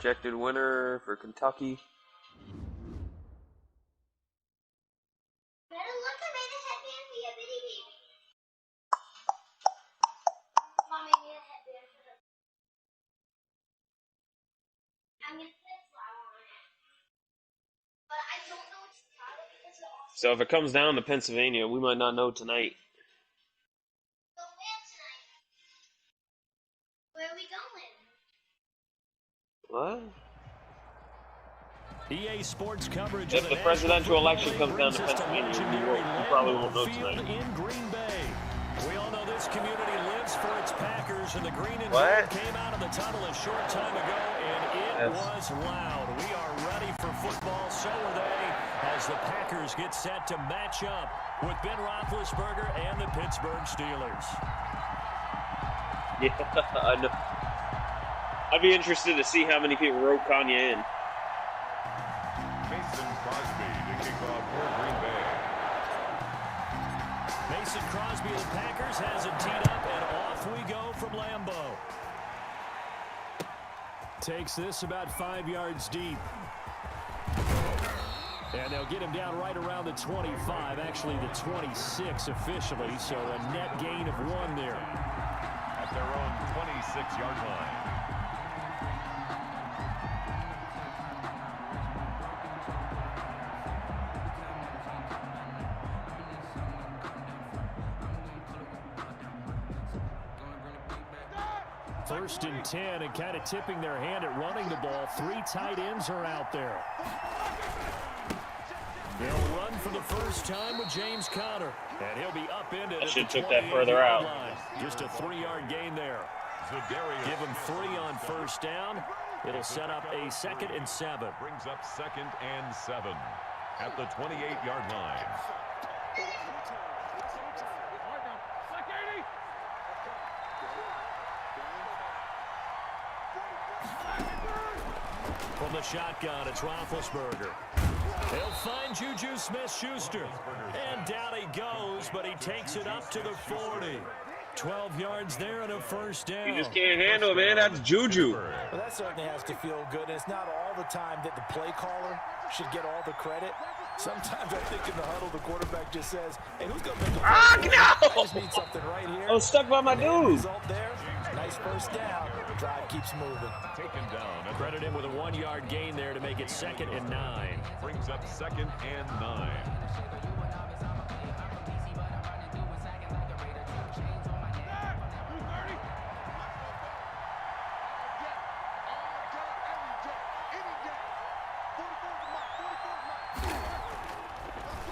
Projected winner for Kentucky. So if it comes down to Pennsylvania, we might not know tonight. Where are we going? What? EA Sports coverage. If the presidential election comes down to Pennsylvania, we probably won't know tonight. In Green Bay. We all know this community lives for its Packers, and the green and What? gold came out of the tunnel a short time ago, and it was loud. We are ready for football, so are they, as the Packers get set to match up with Ben Roethlisberger and the Pittsburgh Steelers. Yeah, I know. I'd be interested to see how many people wrote Kanye in. Mason Crosby to kick off for Green Bay. Mason Crosby of the Packers has it teed up, and off we go from Lambeau. Takes this about 5 yards deep. And they'll get him down right around the 25, actually the 26 officially, so a net gain of 1 there. At their own 26-yard line. First and 10, and kind of tipping their hand at running the ball. 3 tight ends are out there. They'll run for the first time with James Conner, and he'll be upended. I should have took that further out. Line. Just a 3-yard gain there. Give him 3 on first down. It'll set up a 2nd and 7. Brings up 2nd and 7 at the 28-yard line. From the shotgun, it's Roethlisberger. He'll find Juju Smith-Schuster. And down he goes, but he takes it up to the 40. 12 yards there and a first down. You just can't handle it, man. That's Juju. Well, that certainly has to feel good. It's not all the time that the play caller should get all the credit. Sometimes I think in the huddle, the quarterback just says, hey, who's going to make the play? No! I just need something right here. I was stuck by my dude. Result there. Nice first down. The drive keeps moving. Taken down. Credit him with a 1-yard gain there to make it 2nd and 9. Brings up 2nd and 9.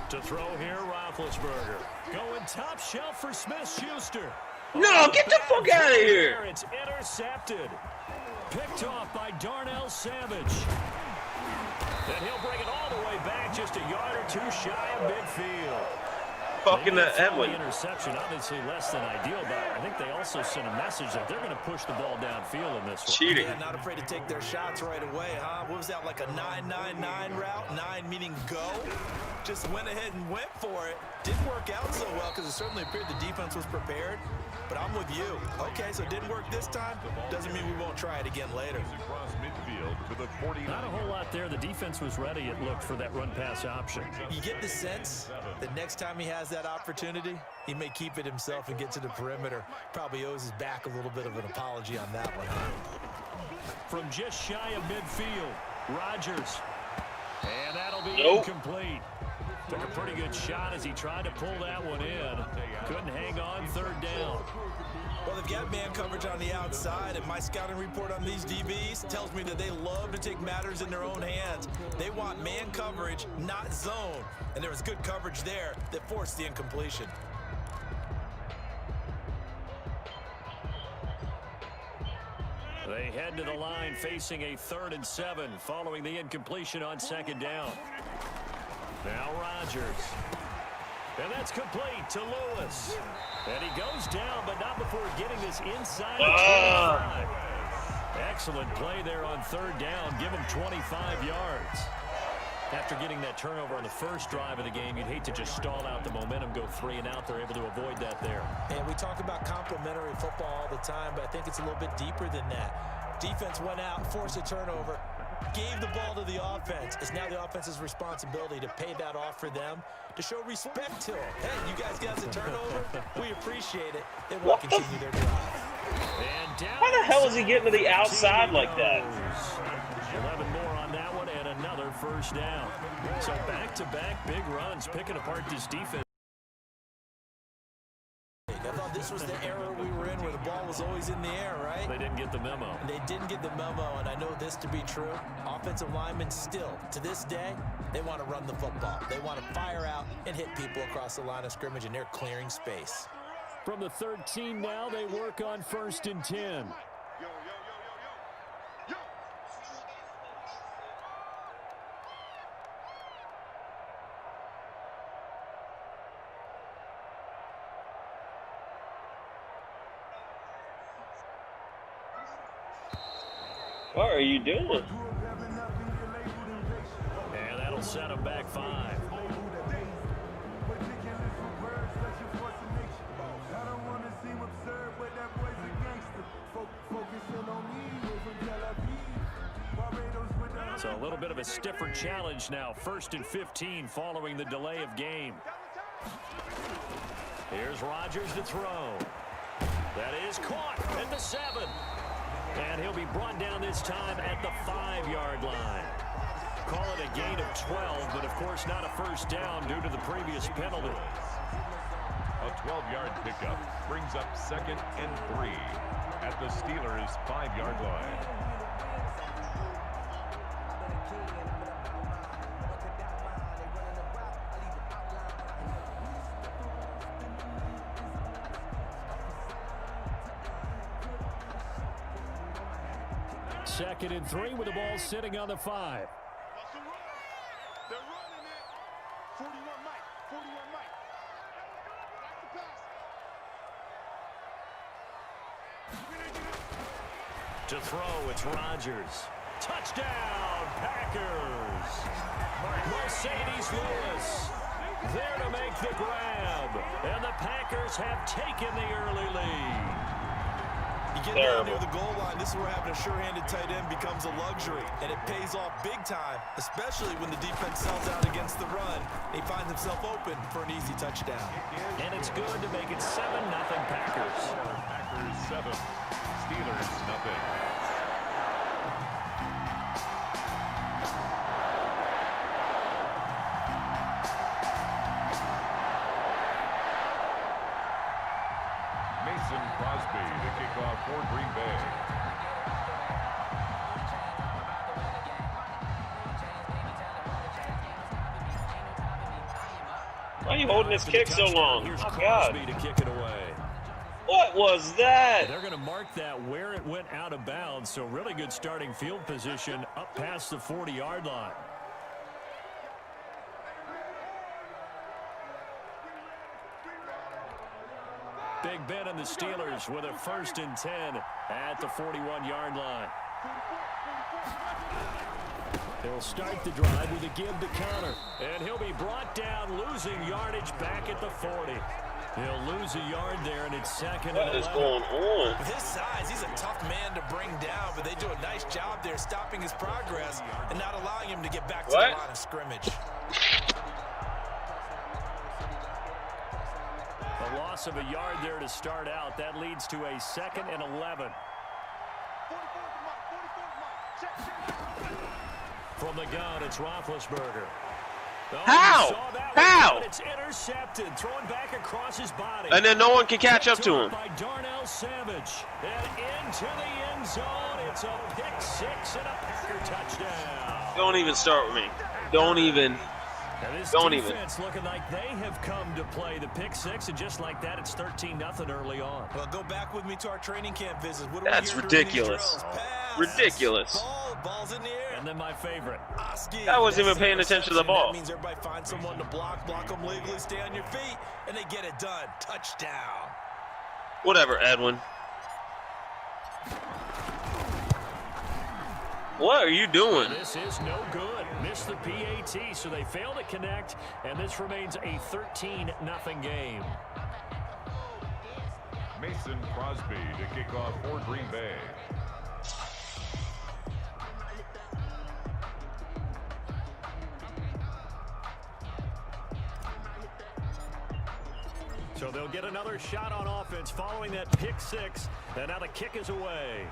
To throw here, Roethlisberger. Going top shelf for Smith-Schuster. No, get the fuck out of here. It's intercepted. Picked off by Darnell Savage. And he'll bring it all the way back just a yard or 2 shy of midfield. Fucking the Edwin. Interception, obviously less than ideal, but I think they also sent a message that they're going to push the ball downfield in this one. Cheating. Yeah, not afraid to take their shots right away, huh? What was that, like a 9-9-9 route? 9 meaning go? Just went ahead and went for it. Didn't work out so well because it certainly appeared the defense was prepared. But I'm with you. Okay, so it didn't work this time. Doesn't mean we won't try it again later. Across midfield to the 49. Not a whole lot there. The defense was ready, it looked, for that run-pass option. You get the sense that next time he has that opportunity, he may keep it himself and get to the perimeter. Probably owes his back a little bit of an apology on that one. From just shy of midfield, Rodgers. And that'll be Nope. incomplete. Took a pretty good shot as he tried to pull that one in. Couldn't hang on 3rd down. Well, they've got man coverage on the outside, and my scouting report on these DBs tells me that they love to take matters in their own hands. They want man coverage, not zone. And there was good coverage there that forced the incompletion. They head to the line facing a 3rd and 7 following the incompletion on 2nd down. Now Rodgers. And that's complete to Lewis. And he goes down, but not before getting this inside the 25. Excellent play there on 3rd down. Give him 25 yards. After getting that turnover on the first drive of the game, you'd hate to just stall out the momentum, go 3 and out. They're able to avoid that there. And we talk about complementary football all the time, but I think it's a little bit deeper than that. Defense went out, forced a turnover, gave the ball to the offense. It's now the offense's responsibility to pay that off for them, to show respect to them. Hey, you guys got the turnover. We appreciate it. They want to continue their drive. How the hell is he getting to the outside like that? 11 more on that one and another first down. So back-to-back big runs, picking apart this defense. I thought this was the era we were in where the ball was always in the air, right? They didn't get the memo. And they didn't get the memo, and I know this to be true. Offensive linemen still, to this day, they want to run the football. They want to fire out and hit people across the line of scrimmage, and they're clearing space. From the 13 now, they work on 1st and 10. What are you doing? And that'll set them back 5. So a little bit of a stiffer challenge now. 1st and 15 following the delay of game. Here's Rodgers to throw. That is caught at the 7. And he'll be brought down this time at the 5-yard line. Call it a gain of 12, but of course not a first down due to the previous penalty. A 12-yard pickup brings up 2nd and 3 at the Steelers' 5-yard line. Second and 3 with the ball sitting on the 5. They're running it. 41 Mike. 41 Mike. Back to pass. To throw, it's Rodgers. Touchdown, Packers. Mercedes Lewis there to make the grab. And the Packers have taken the early lead. You get down near the goal line, this is where having a sure-handed tight end becomes a luxury, and it pays off big time, especially when the defense sells out against the run. He finds himself open for an easy touchdown. And it's good to make it 7-0 Packers. Packers 7, Steelers nothing. Crosby to kick off for Green Bay. Why are you holding this kick so long? Here's Oh, Crosby God. to kick it away. What was that? They're going to mark that where it went out of bounds, so really good starting field position up past the 40-yard line. Big Ben and the Steelers with a 1st and 10 at the 41-yard line. They'll start the drive with a give to counter. And he'll be brought down, losing yardage back at the 40. He'll lose a yard there, and it's 2nd and 11. What is going on? With his size, he's a tough man to bring down, but they do a nice job there stopping his progress and not allowing him to get back to the line of scrimmage. A loss of a yard there to start out. That leads to a 2nd and 11. From the gun, it's Roethlisberger. Oh, How? It's intercepted, thrown back across his body. And then no one can catch up to him. By Darnell Savage. And into the end zone. It's a pick 6 and a Packer touchdown. Don't even start with me. Don't even. Don't even. Looking like they have come to play the pick 6, and just like that, it's 13-0 early on. Well, go back with me to our training camp visit. What That's ridiculous. Ridiculous. Ball's in the air. And then my favorite. I wasn't even paying attention to the ball. That means everybody finds someone to block them legally, stay on your feet, and they get it done. Touchdown. Whatever, Edwin. What are you doing? This is no good. Missed the PAT, so they fail to connect, and this remains a 13-0 game. Mason Crosby to kick off for Green Bay. So they'll get another shot on offense following that pick six. And now the kick is away.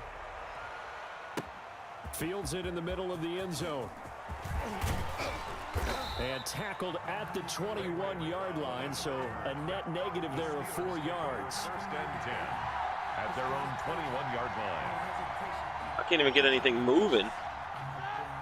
Fields it in the middle of the end zone. And tackled at the 21-yard line, so a net negative there of 4 yards. First and 10 at their own 21-yard line. I can't even get anything moving.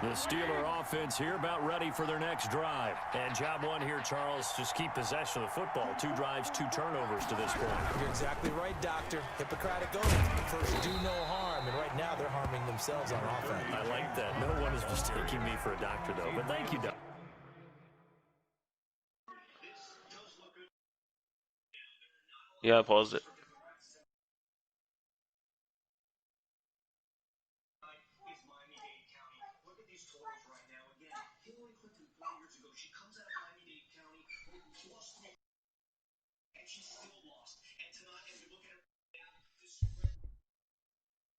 The Steeler offense here about ready for their next drive. And job one here, Charles, just keep possession of the football. 2 drives, 2 turnovers to this point. You're exactly right, Doctor. Hippocratic oath. First, do no harm. And right now, they're harming themselves on offense. I like that. No one is mistaking me for a doctor, though. But thank you, Doc. Yeah, I paused it.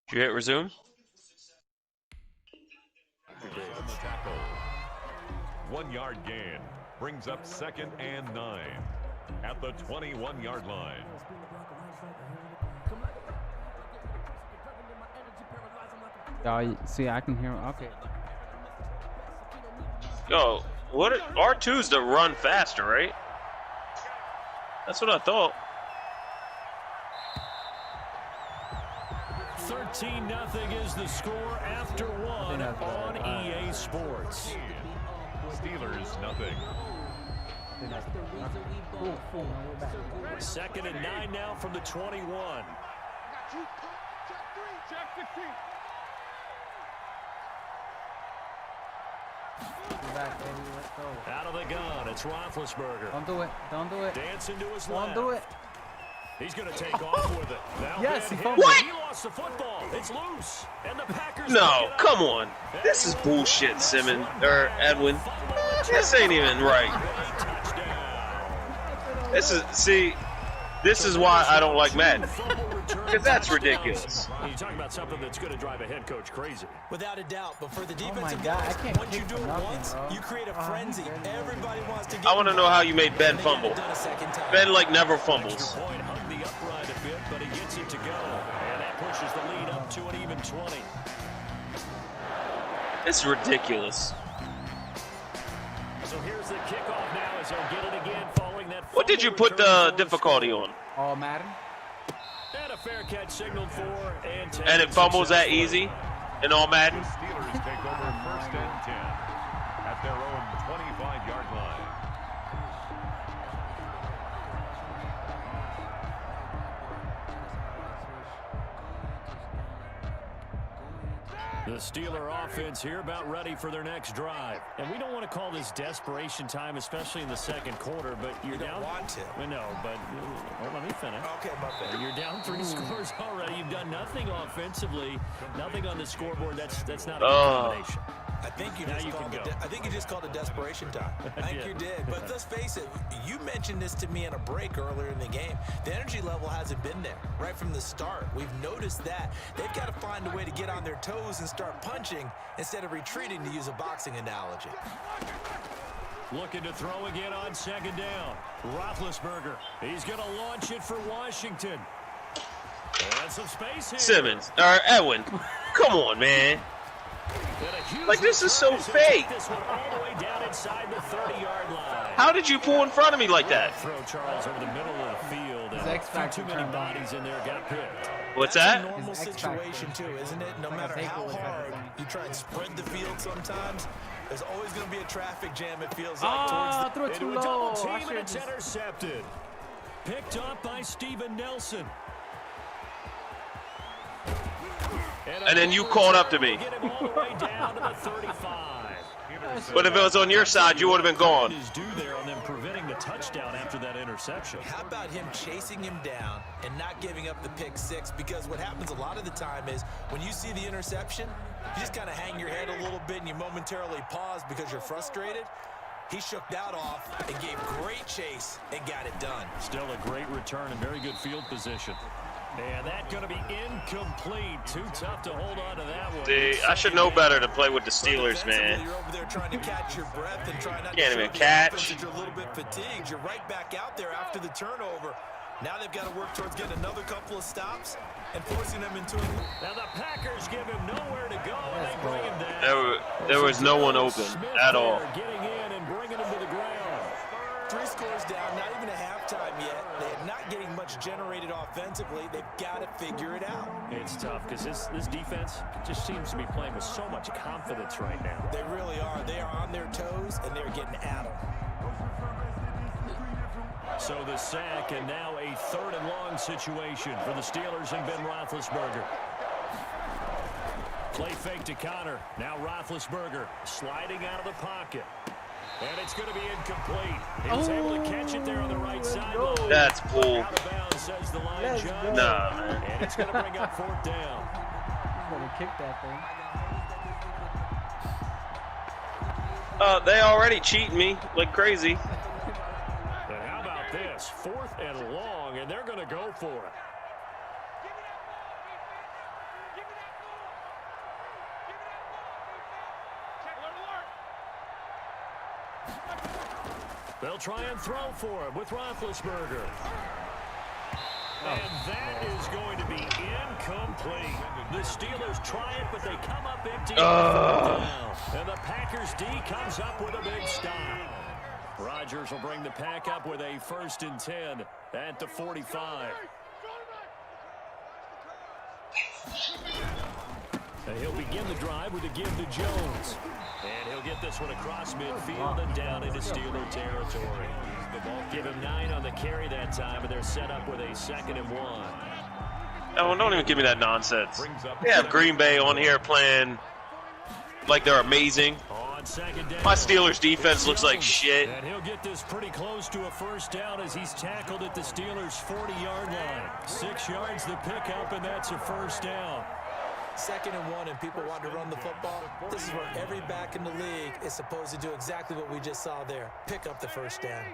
Did you hit resume? On the tackle. 1-yard gain brings up 2nd and 9 at the 21-yard line. Y'all see, I can hear. Okay. Yo, what? R2's to run faster, right? That's what I thought. 13-0 is the score after 1 on EA Sports. Steelers nothing. 2nd and 9 now from the 21. Back, baby. Let's go. Out of the gun, it's Roethlisberger. Don't do it. Don't do it. Dancing to his Don't left. do it. He's going to take off with it. Now Yes, he Ben fumbled. Hinn, he lost the football. It's loose. And the Packers No, pick it come up. on. This is bullshit, Simmons or Edwin. This ain't even right. This is why I don't like Madden. Because that's ridiculous. You're talking about something that's going to drive a head coach crazy. Without a doubt, but for the defensive my God, guys, I can't once you kick do for it nothing, once, bro. you create a frenzy. Everybody wants to get I want to know how you made Ben and they got it fumble. done a second time. Ben like never Extra fumbles. point hugged the upright a bit, but he gets it to go. And that pushes the lead up to an even 20. It's ridiculous. So here's the kickoff now as he'll get it again following that. What did you put the difficulty on? All-Madden. And a fair catch signaled for. And it fumbles that easy in All-Madden? The Steelers take over 1st and 10 at their own 25-yard line. The Steeler offense here about ready for their next drive. And we don't want to call this desperation time, especially in the second quarter, but you're You down. don't want to. Well, no, but well, let me finish. Okay, my bad. You're down 3 scores already. You've done nothing offensively, nothing on the scoreboard. That's not a good combination. I think you Now just you called can it. go. I think you just called it desperation time. I think Yeah. you did. But let's face it. You mentioned this to me in a break earlier in the game. The energy level hasn't been there right from the start. We've noticed that they've got to find a way to get on their toes and start punching instead of retreating, to use a boxing analogy. Looking to throw again on 2nd down. Roethlisberger. He's going to launch it for Washington. And some space here. Simmons or Edwin. Come on, man. Like, this is so fake. This one all the way down inside the 30-yard line. How did you pull in front of me like that? Throw Charles over the middle of the field. His And X factor too many turned on. bodies in there got picked. What's That's a that? normal His X factor. situation too, isn't it? No Like a matter fake how one. hard you try and spread the field sometimes, there's always going to be a traffic jam, it feels like, Ah, towards threw it Into too a double low. I team, and should've it's just- intercepted. Picked up by Steven Nelson. And then you caught up to me. Get him all the way down to the 35. But if it was on your side, you would have been gone. Is due there on them preventing the touchdown after that interception. How about him chasing him down and not giving up the pick six? Because what happens a lot of the time is when you see the interception, you just kind of hang your head a little bit and you momentarily pause because you're frustrated. He shook that off and gave great chase and got it done. Still a great return and very good field position. And that's going to be incomplete. Too tough to hold on to that one. See, I should know better to play with the Steelers, man. You're over there trying to catch your breath and try not Can't to even show the catch. offense that you're a little bit fatigued. You're right back out there after the turnover. Now they've got to work towards getting another couple of stops and forcing them into it. Now the Packers give him nowhere to go, and they bring him down. There was no one open at all. Getting in and bringing him to the ground. 3 scores down, not even a halftime yet. They're not getting much generated offensively. They've got to figure it out. It's tough because this defense just seems to be playing with so much confidence right now. They really are. They are on their toes, and they're getting at them. So the sack, and now a 3rd and long situation for the Steelers and Ben Roethlisberger. Play fake to Connor. Now Roethlisberger sliding out of the pocket. And it's going to be incomplete. He was able to catch it there on the right sideline. That's cool. Out of bounds, says the line judge. Nah, man. And it's going to bring up 4th down. He's gonna kick that thing. They already cheating me like crazy. But how about this? 4th and long, and they're going to go for it. They'll try and throw for him with Roethlisberger. And that is going to be incomplete. The Steelers try it, but they come up empty. And the Packers D comes up with a big stop. Rodgers will bring the pack up with a 1st and 10 at the 45. And he'll begin the drive with a give to Jones. And he'll get this one across midfield and down into Steeler territory. Give him 9 on the carry that time, and they're set up with a 2nd and 1. Oh, don't even give me that nonsense. They have Green Bay on here playing like they're amazing. On 2nd down. My Steelers defense looks like shit. And he'll get this pretty close to a 1st down as he's tackled at the Steelers' 40-yard line. 6 yards the pickup, and that's a 1st down. 2nd and 1, and people want to run the football. This is where every back in the league is supposed to do exactly what we just saw there. Pick up the 1st down.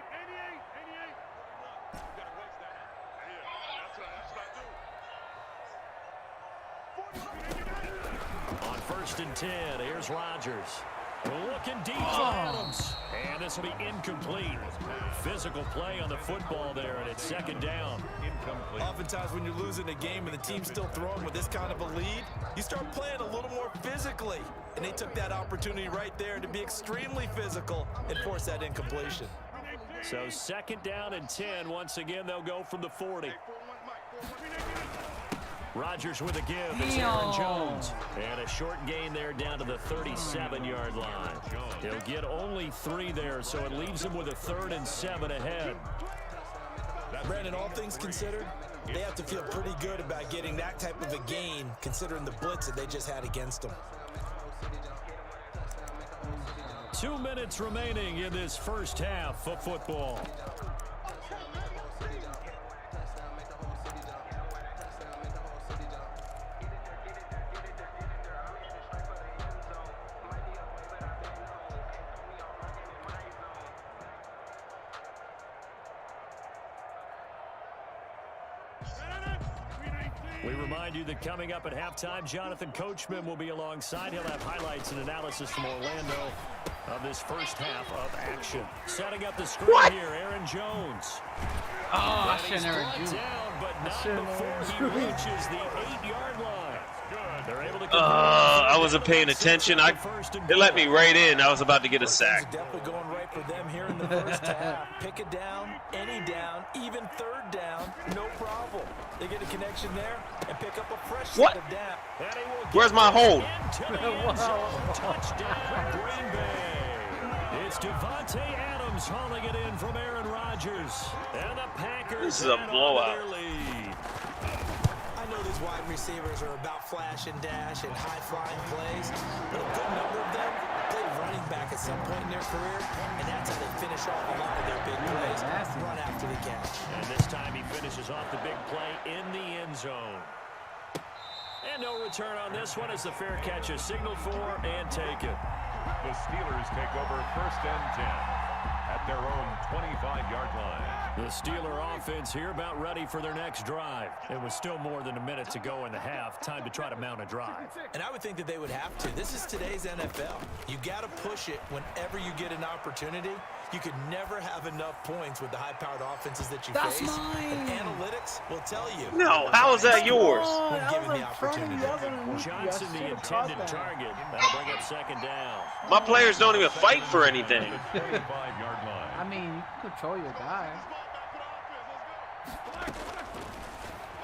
On 1st and 10, here's Rodgers. Looking deep for Adams. And this will be incomplete. Physical play on the football there, and it's 2nd down. Incomplete. Oftentimes when you're losing a game and the team's still throwing with this kind of a lead, you start playing a little more physically. And they took that opportunity right there to be extremely physical and force that incompletion. So 2nd down and 10. Once again, they'll go from the 40. Rodgers with a give. It's Aaron Jones. And a short gain there down to the 37-yard line. He'll get only 3 there, so it leaves him with a 3rd and 7 ahead. Brandon, all things considered, they have to feel pretty good about getting that type of a gain, considering the blitz that they just had against them. 2 minutes remaining in this 1st half of football. We remind you that coming up at halftime, Jonathan Coachman will be alongside. He'll have highlights and analysis from Orlando of this 1st half of action. Setting up the screen here, Aaron Jones. Oh, I should never do down, but not before he reaches the 8-yard line. They're able to I wasn't paying attention. It let me right in. I was about to get a sack. Definitely going right for them here in the 1st half. Pick it down, any down, even 3rd down, no problem. They get a connection there and pick up a fresh set of down. Where's my hold? Touchdown, Green Bay. It's Devontae Adams hauling it in from Aaron Rodgers. And the Packers This is a blowout. their lead. I know these wide receivers are about flash and dash and high-flying plays, but a good number of them played running back at some point in their career, and that's how they finish off a lot of their big plays, run after the catch. And this time he finishes off the big play in the end zone. And no return on this one as the fair catch is signaled for and taken. The Steelers take over 1st and 10 at their own 25-yard line. The Steeler offense here about ready for their next drive. It was still more than a minute to go in the half. Time to try to mount a drive. And I would think that they would have to. This is today's NFL. You got to push it whenever you get an opportunity. You could never have enough points with the high-powered offenses that you face. And analytics will tell you. No, how is that yours? When given the opportunity. Johnson, the intended target. That'll bring up second down. My players don't even fight for anything. 35-yard line. I mean, you can control your guy.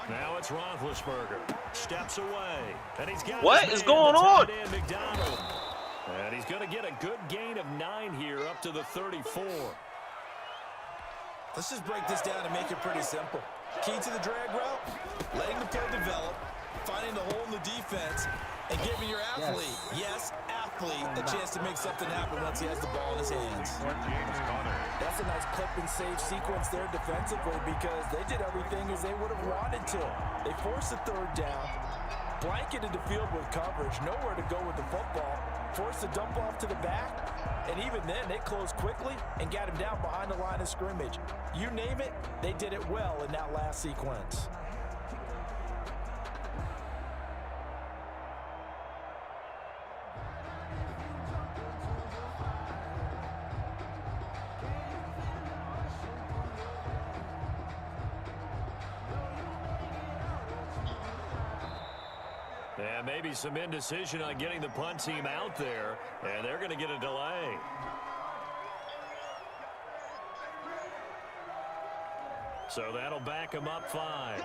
Now it's Roethlisberger. Steps away. And he's got What is going on? McDonald. And he's going to get a good gain of 9 here up to the 34. Let's just break this down and make it pretty simple. Key to the drag route, letting the play develop, finding the hole in the defense, and giving your athlete, yes, athlete, a chance to make something happen once he has the ball in his hands. James Conner. That's a nice clip and save sequence there defensively because they did everything as they would have wanted to. They forced the third down, blanketed the field with coverage, nowhere to go with the football, forced the dump off to the back, and even then they closed quickly and got him down behind the line of scrimmage. You name it, they did it well in that last sequence. And maybe some indecision on getting the punt team out there, and they're going to get a delay. So that'll back them up 5.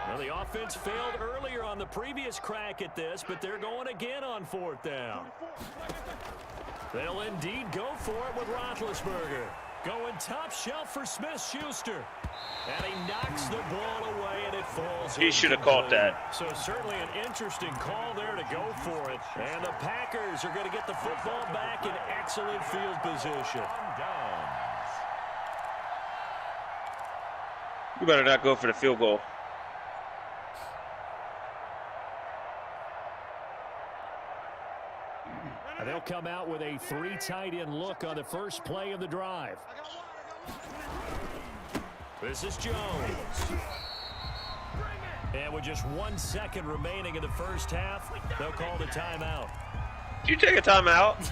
Well, the offense failed earlier on the previous crack at this, but they're going again on 4th down. They'll indeed go for it with Roethlisberger. Going top shelf for Smith-Schuster. And he knocks the ball away, and it falls. He should have caught that. So certainly an interesting call there to go for it. And the Packers are going to get the football back in excellent field position. You better not go for the field goal. They'll come out with a 3 tight end look on the first play of the drive. This is Jones. And with just 1 second remaining in the first half, they'll call the timeout. Did you take a timeout?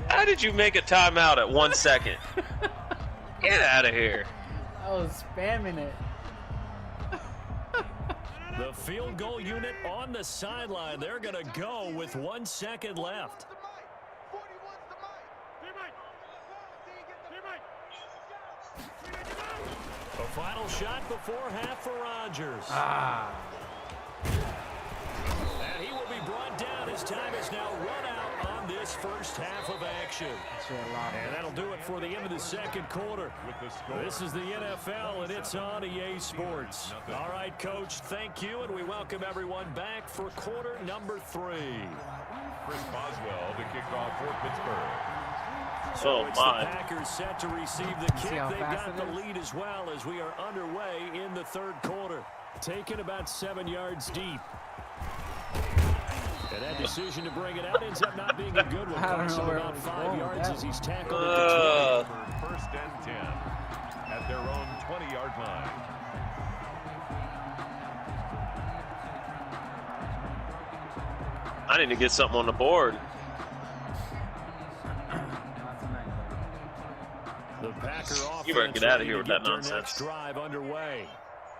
How did you make a timeout at 1 second? Get out of here. I was spamming it. The field goal unit on the sideline. They're going to go with 1 second left. A final shot before half for Rodgers. And he will be brought down. His time is now run out on this first half of action. And that'll do it for the end of the second quarter. This is the NFL, and it's on EA Sports. All right, Coach, thank you, and we welcome everyone back for quarter number 3. Chris Boswell to kick off for Pittsburgh. So it's the Packers set to receive the kick. They've got the lead as well as we are underway in the third quarter. Taken about 7 yards deep. And that decision to bring it out ends up not being a good one. Costs him about 5 yards as he's tackled at the 20. First and 10 at their own 20-yard line. I need to get something on the board. The Packer offense, you better get out of here with that nonsense. Drive underway.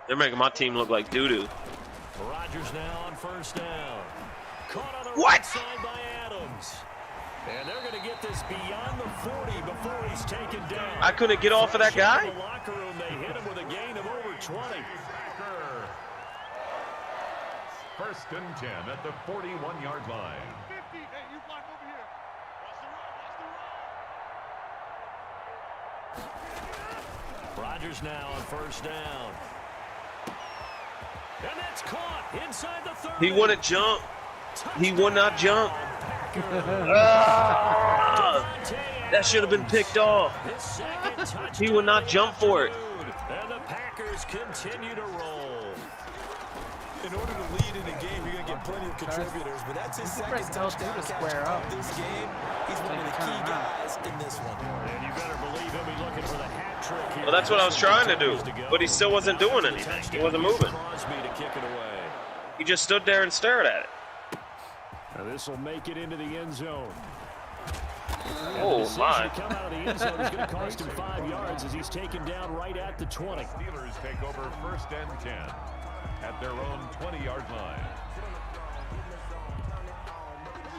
They're making my team look like doo-doo. Rodgers now on first down. Caught on the right side by Adams. And they're going to get this beyond the 40 before he's taken down. I couldn't get off of that guy? In the locker room, they hit him with a gain of over 20. First and 10 at the 41-yard line. Rodgers now on first down. And that's caught inside the 30. He wouldn't jump. He would not jump. That should have been picked off. He would not jump for it. And the Packers continue to roll. In order to lead in a game, you're going to get plenty of contributors, but that's his second touchdown to square up this game. He's one of the key guys in this one. And you better believe he'll be looking for the hat trick here. Well, that's what I was trying to do, but he still wasn't doing anything. He wasn't moving. To kick it away. He just stood there and stared at it. Now this will make it into the end zone. Oh, my. To come out of the end zone is going to cost him 5 yards as he's taken down right at the 20. Steelers take over 1st and 10 at their own 20-yard line.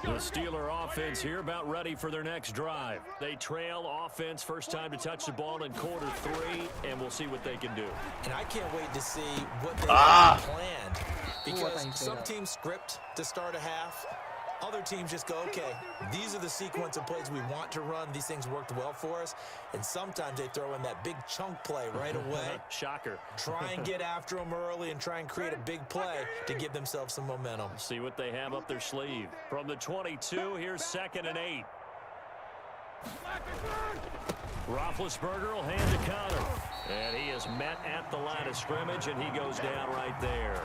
The Steeler offense here about ready for their next drive. They trail offense, first time to touch the ball in quarter 3, and we'll see what they can do. And I can't wait to see what they have planned. Because some teams script to start a half. Other teams just go, okay, these are the sequence of plays we want to run. These things worked well for us. And sometimes they throw in that big chunk play right away. Shocker. Try and get after them early and try and create a big play to give themselves some momentum. See what they have up their sleeve. From the 22, here's 2nd and 8. Roethlisberger will hand the counter. And he is met at the line of scrimmage, and he goes down right there.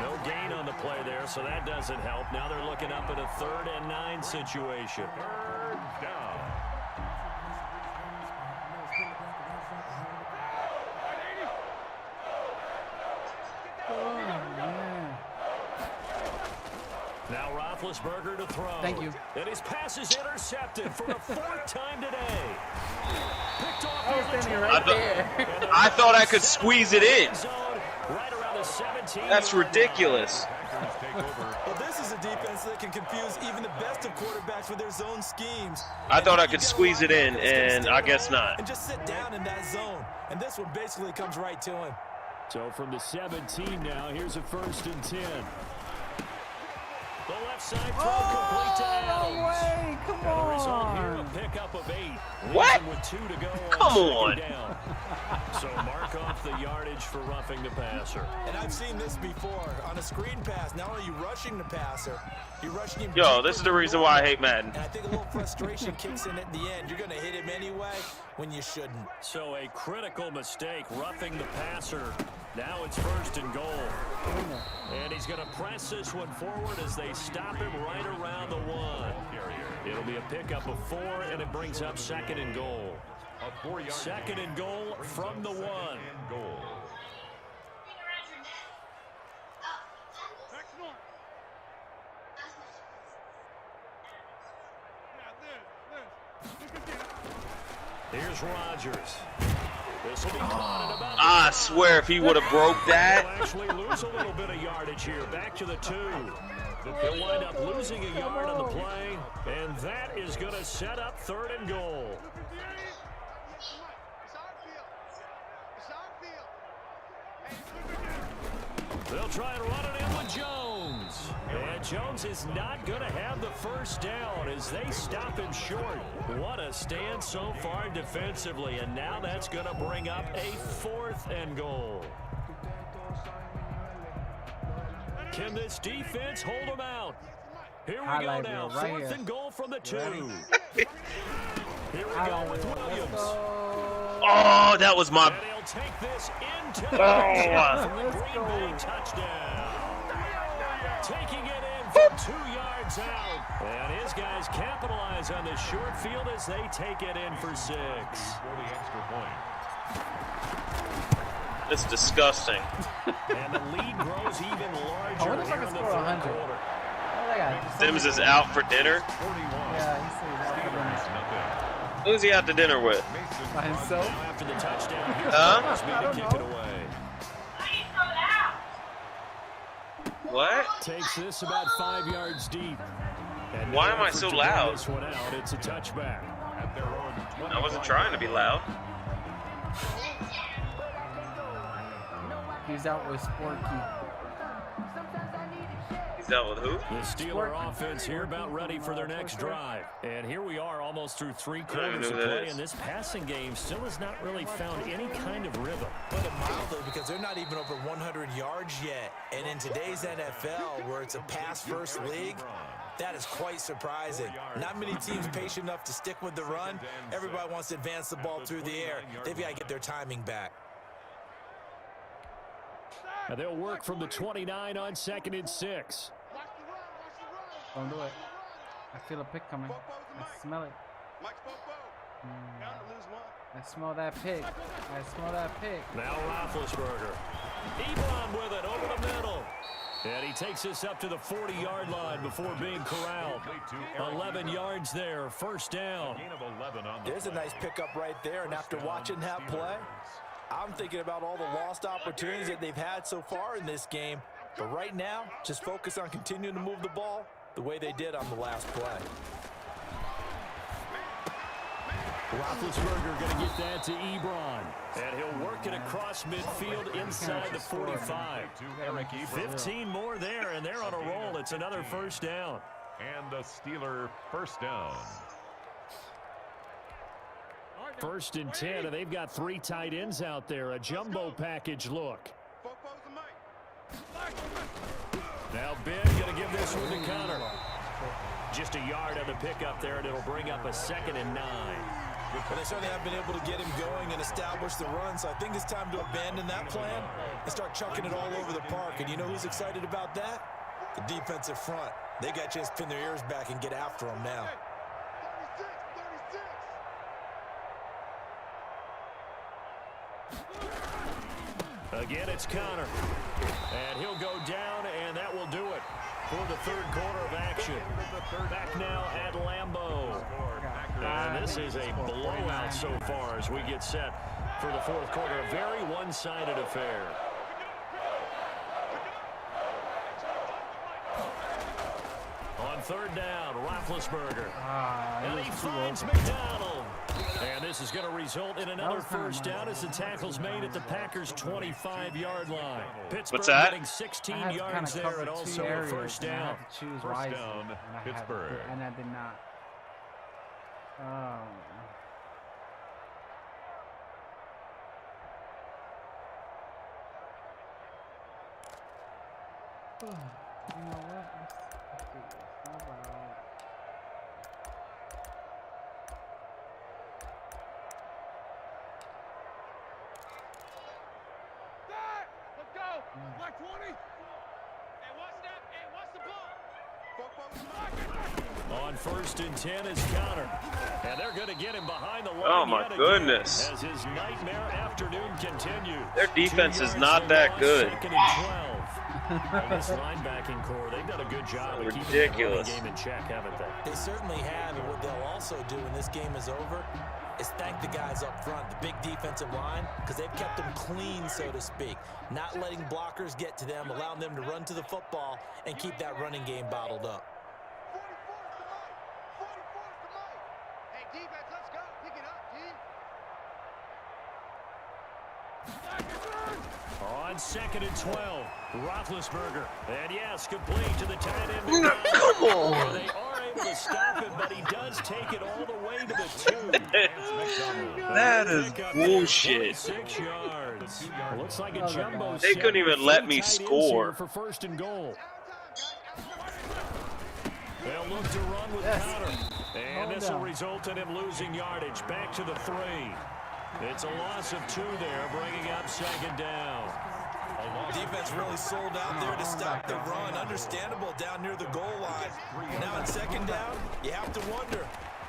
No gain on the play there, so that doesn't help. Now they're looking up at a 3rd and 9 situation. 3rd down. Now Roethlisberger to throw. Thank you. And his pass is intercepted for the 4th time today. Picked off I was standing right there. I thought I could squeeze it in. Right around the 17. That's ridiculous. Well, this is a defense that can confuse even the best of quarterbacks with their zone schemes. I thought I could squeeze it in, and I guess not. And just sit down in that zone. And this one basically comes right to him. So from the 17 now, here's a 1st and 10. The left side throw complete to Adams. No way, come And the result here, on. a pickup of 8. What? With 2 to go Come on. on. Down. So mark off the yardage for roughing the passer. And I've seen this before. On a screen pass, not only are you rushing the passer, you're rushing him. Yo, this is the reason why I hate Madden. And I think a little frustration kicks in at the end. You're going to hit him anyway when you shouldn't. So a critical mistake, roughing the passer. Now it's 1st and goal. And he's going to press this one forward as they stop him right around the 1. It'll be a pickup of 4, and it brings up 2nd and goal. 2nd and goal from the 1. Here's Rodgers. This will be caught at about. I swear, if he would have broke that. He'll actually lose a little bit of yardage here. Back to the 2. He'll wind up losing a yard on the play, and that is going to set up 3rd and goal. They'll try and run it in with Jones. And Jones is not going to have the 1st down as they stop him short. What a stand so far defensively, and now that's going to bring up a 4th and goal. Can this defense hold them out? Here we go now. 4th and goal from the 2. Here we go with Williams. Oh, that was my. And he'll take this into the from the Green Bay touchdown. Taking it in from 2 yards out. And his guys capitalize on the short field as they take it in for 6. For the extra point. It's disgusting. And the lead grows even larger. I wonder if I can score 100. Sims is out for dinner. Yeah, he's Who's he out to dinner with? by himself. Now after the touchdown, here's Huh? Crosby to kick it away. What? Takes this about 5 yards deep. And Why no am I effort so to loud? get this one out. It's a touchback. At their own 20. I wasn't trying to be loud. He's out with Sporky. He's out with who? The Steeler offense here about ready for their next drive. And here we are almost through 3 quarters of play, and this passing game still has not really found any kind of rhythm. Put it mildly, because they're not even over 100 yards yet. And in today's NFL, where it's a pass-first league, that is quite surprising. Not many teams patient enough to stick with the run. Everybody wants to advance the ball through the air. They've got to get their timing back. And they'll work from the 29 on 2nd and 6. Don't do it. I feel a pick coming. I smell it. I smell that pick. I smell that pick. Now Roethlisberger. Ebron with it over the middle. And he takes us up to the 40-yard line before being corralled. 11 yards there, first down. There's a nice pickup right there, and after watching that play, I'm thinking about all the lost opportunities that they've had so far in this game. But right now, just focus on continuing to move the ball the way they did on the last play. Roethlisberger going to get that to Ebron. And he'll work it across midfield inside the 45. 15 more there, and they're on a roll. It's another first down. And a Steeler first down. 1st and 10, and they've got 3 tight ends out there. A jumbo package look. Now Ben going to give this one to Connor. Just a yard on the pickup there, and it'll bring up a 2nd and 9. But they certainly have been able to get him going and establish the run, so I think it's time to abandon that plan and start chucking it all over the park. And you know who's excited about that? The defensive front. They got a chance to pin their ears back and get after him now. Again, it's Connor. And he'll go down, and that will do it for the 3rd quarter of action. Back now at Lambeau. And this is a blowout so far as we get set for the 4th quarter. A very one-sided affair. On 3rd down, Roethlisberger. And he finds McDonald. And this is going to result in another first down as the tackle's made at the Packers' 25-yard line. Pittsburgh getting 16 yards there and also a first down. First down, Pittsburgh. And I did not. You know what? Let's do this. How about... Let's go. Black 20. Hey, what's that? Hey, what's the ball? On 1st and 10 is Connor. And they're going to get him behind the line. Oh, my goodness. As his nightmare afternoon continues. Their defense is not that good. 2nd and 12. This linebacking core, they've done a good job of keeping the running game in check, haven't they? They certainly have, and what they'll also do when this game is over is thank the guys up front, the big defensive line, because they've kept them clean, so to speak. Not letting blockers get to them, allowing them to run to the football and keep that running game bottled up. 44 is the mic. Hey, defense, let's go. Pick it up, team. On 2nd and 12, Roethlisberger. And yes, complete to the tight end. Come on. They are able to stop it, but he does take it all the way to the 2. That is bullshit. 6 yards. Looks like a jumbo. They couldn't even let me score. For 1st and goal. They'll look to run with Connor. And this will result in him losing yardage. Back to the 3. It's a loss of 2 there, bringing up 2nd down. Defense really sold out there to stop the run. Understandable down near the goal line. Now on 2nd down, you have to wonder,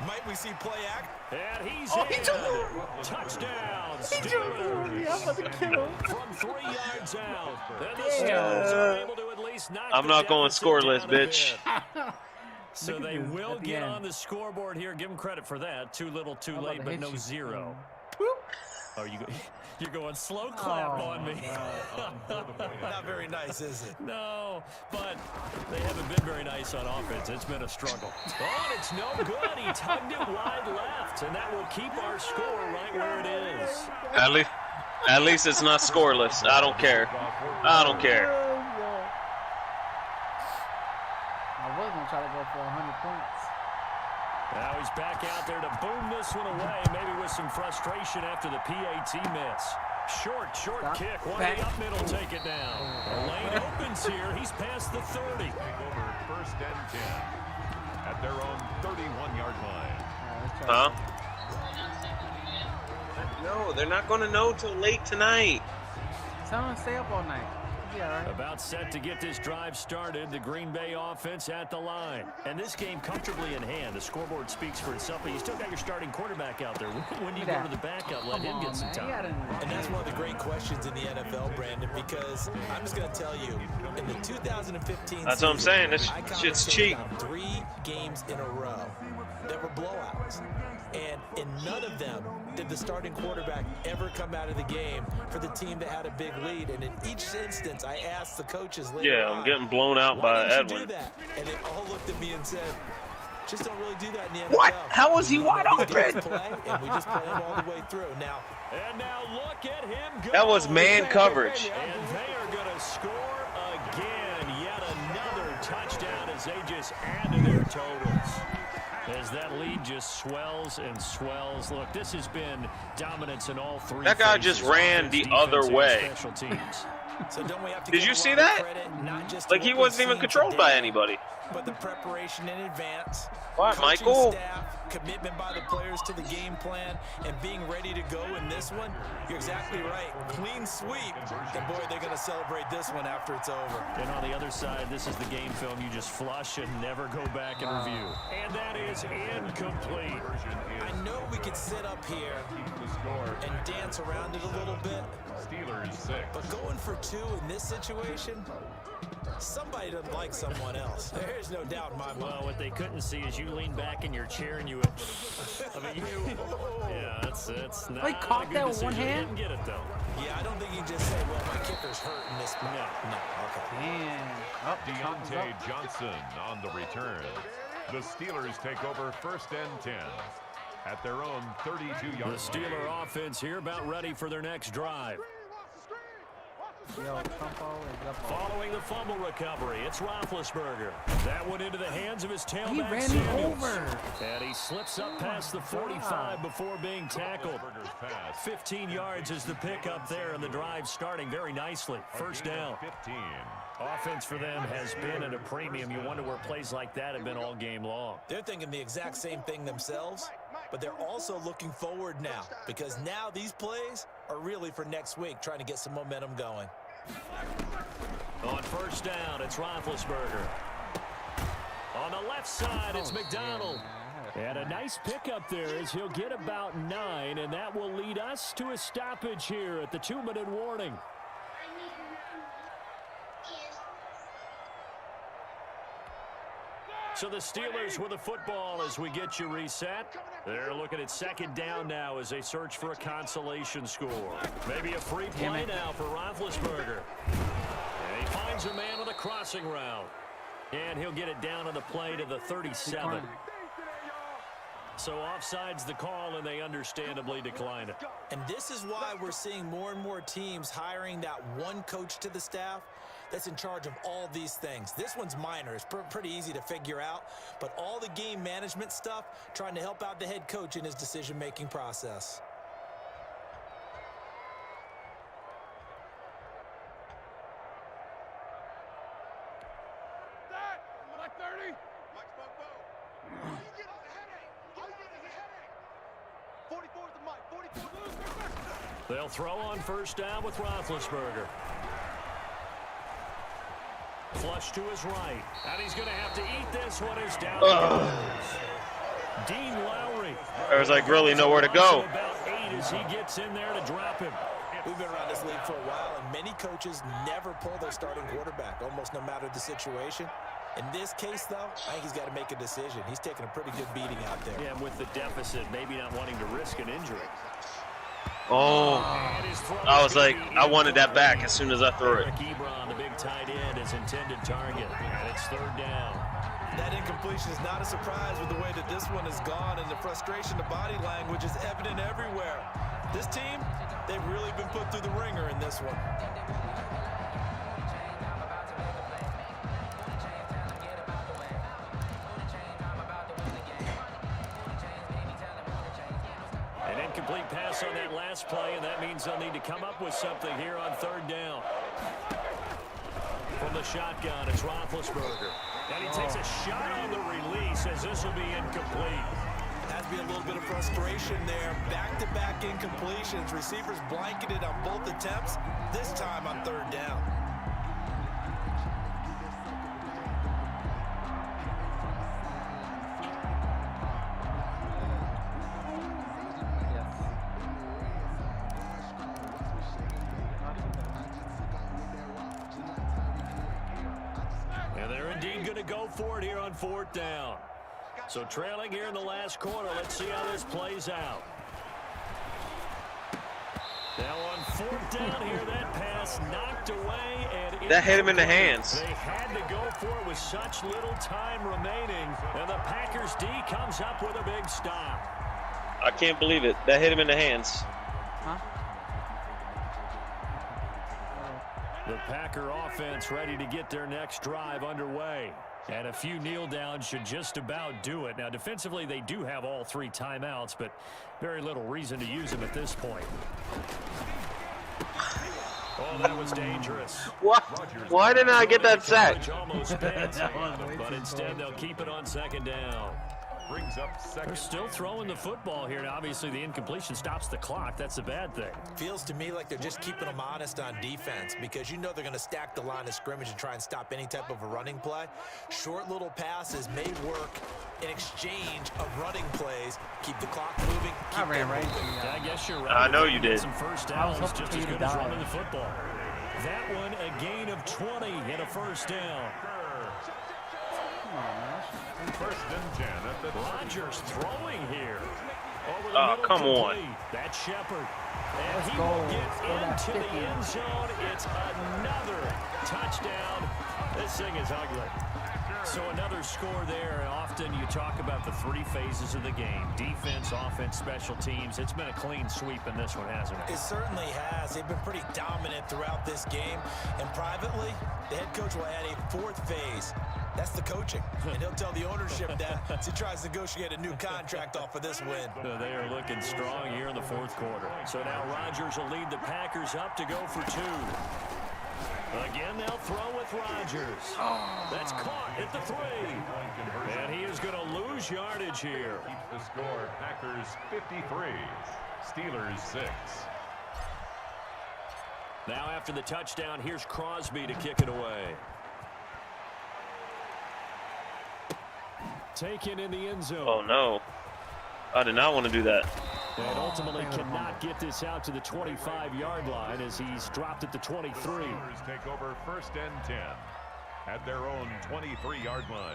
might we see play act? And he's in. Touchdown. Steelers. From 3 yards out. And the Steelers are able to at least knock I'm not going scoreless, down a bitch. bit. So they will get on the scoreboard here. Give them credit for that. Too little, too late, but no 0. Oh, you're going slow clap on me. Not very nice, is it? No, but they haven't been very nice on offense. It's been a struggle. Oh, and it's no good. He tugged it wide left, and that will keep our score right where it is. At least it's not scoreless. I don't care. I don't care. I was going to try to go for 100 points. Now he's back out there to boom this one away, maybe with some frustration after the PAT miss. Short kick. One up middle, take it down. The lane opens here. He's past the 30. Take over 1st and 10 at their own 31-yard line. Huh? No, they're not going to know till late tonight. Tell them to stay up all night. Yeah. About set to get this drive started, the Green Bay offense at the line. And this game comfortably in hand. The scoreboard speaks for itself, but you still got your starting quarterback out there. When do you go to the backup, let him get some time? And that's one of the great questions in the NFL, Brandon, because I'm just going to tell you, in the 2015 That's what I'm saying. This I counted shit's cheap. 3 games in a row that were blowouts. And in none of them did the starting quarterback ever come out of the game for the team that had a big lead. And in each instance, I asked the coaches later Yeah, I'm getting blown out by Edwin. do that? And they all looked at me and said, just don't really do that in the NFL. What? How was he wide open? Play, and we just play him all the way through. Now, And now look at him go. That was man coverage. And they are going to score again. Yet another touchdown as they just add to their totals. As that lead just swells and swells. Look, this has been dominance in all 3 That guy phases. just ran the Offense, other defense, way. and special teams. so don't we have to Did give you a see lot of that? credit, not just Like to he what wasn't we've even seen controlled by today, anybody. but the preparation in advance, What, coaching Michael? staff, commitment by the players to the game plan, and being ready to go in this one. You're exactly right. Clean sweep. And boy, they're going to celebrate this one after it's over. And on the other side, this is the game film you just flush and never go back and review. And that is incomplete. I know we could sit up here and dance around it a little bit, Steelers 6. but going for 2 in this situation, somebody doesn't like someone else. There's no doubt in my mind. Well, what they couldn't see is you lean back in your chair and you went, I mean, yeah, that's not He caught a good that with decision. one He hand? didn't get it, though. Yeah, I don't think you can just say, well, my kicker's hurt in this spot. No, okay. Damn. Oh, thumbs Deontay up. Johnson on the return. The Steelers take over 1st and 10 at their own 32-yard The line. Steeler offense here about ready for their next drive. Yo, Trumpo is up. Following the fumble recovery, it's Roethlisberger. That one into the hands of his tailback. He ran me Samuels. over. And he slips up past the 45 before being tackled. Roethlisberger's pass. 15 yards is the pickup there, and the drive starting very nicely. First down. 15. Offense for them has been at a premium. You wonder where plays like that have been all game long. They're thinking the exact same thing themselves, but they're also looking forward now because now these plays are really for next week, trying to get some momentum going. On first down, it's Roethlisberger. On the left side, it's McDonald. And a nice pickup there as he'll get about 9, and that will lead us to a stoppage here at the 2-minute warning. So the Steelers with the football as we get you reset. They're looking at 2nd down now as they search for a consolation score. Maybe a free play now for Roethlisberger. And he finds a man with a crossing route. And he'll get it down on the play to the 37. So offside's the call, and they understandably decline it. And this is why we're seeing more and more teams hiring that one coach to the staff that's in charge of all these things. This one's minor. It's pretty easy to figure out. But all the game management stuff, trying to help out the head coach in his decision-making process. Black 30. Mike Spokebo. How you getting a headache? How you getting a headache? 44 is the mic. 44. They'll throw on first down with Roethlisberger. Flush to his right. And he's going to have to eat this one as down. Dean Lowry. There's like really nowhere to go. About 8 as he gets in there to drop him. We've been around this league for a while, and many coaches never pull their starting quarterback, almost no matter the situation. In this case, though, I think he's got to make a decision. He's taking a pretty good beating out there. Yeah, with the deficit, maybe not wanting to risk an injury. Oh, I was like, I wanted that back as soon as I threw it. Eric Ebron, the big tight end, his intended target, and it's 3rd down. That incompletion is not a surprise with the way that this one has gone, and the frustration, the body language is evident everywhere. This team, they've really been put through the ringer in this one. An incomplete pass on that last play, and that means they'll need to come up with something here on 3rd down. From the shotgun, it's Roethlisberger. And he takes a shot on the release as this will be incomplete. Has been a little bit of frustration there. Back-to-back incompletions. Receivers blanketed on both attempts, this time on 3rd down. indeed going to go for it here on 4th down. So trailing here in the last quarter. Let's see how this plays out. Now on 4th down here, that pass knocked away. And that hit him in the hands. They had to go for it with such little time remaining. And the Packers D comes up with a big stop. I can't believe it. That hit him in the hands. Huh? The Packer offense ready to get their next drive underway. And a few kneel downs should just about do it. Now, defensively, they do have all 3 timeouts, but very little reason to use them at this point. Oh, that was dangerous. What? Why didn't I get that sack? Almost but instead, they'll keep it on 2nd down. Brings up second. They're still throwing the football here. Now, obviously, the incompletion stops the clock. That's a bad thing. Feels to me like they're just keeping them honest on defense because you know they're going to stack the line of scrimmage and try and stop any type of a running play. Short little passes may work in exchange of running plays. Keep the clock moving. I ran right into you. I guess you're right. I know you did. Some first I was downs hoping just for as you to good as die. running the football. That one, a gain of 20 and a first down. Come on, man. First and 10 at the Rodgers throwing here. Over the Oh, middle come complete. on. That's Shepard. And Let's he go. will Let's go get that into the 50. end zone. It's another touchdown. This thing is ugly. So another score there. Often you talk about the 3 phases of the game. Defense, offense, special teams. It's been a clean sweep in this one, hasn't it? It certainly has. They've been pretty dominant throughout this game. And privately, the head coach will add a 4th phase. That's the coaching. And he'll tell the ownership that as he tries to negotiate a new contract off of this win. So they are looking strong here in the 4th quarter. So now Rodgers will lead the Packers up to go for 2. Again, they'll throw with Rodgers. That's caught at the 3. And he is going to lose yardage here. Keep the score. Packers 53, Steelers 6. Now after the touchdown, here's Crosby to kick it away. Taken in the end zone. Oh, no. I did not want to do that. And ultimately cannot get this out to the 25-yard line as he's dropped at the 23. Steelers take over first and 10 at their own 23-yard line.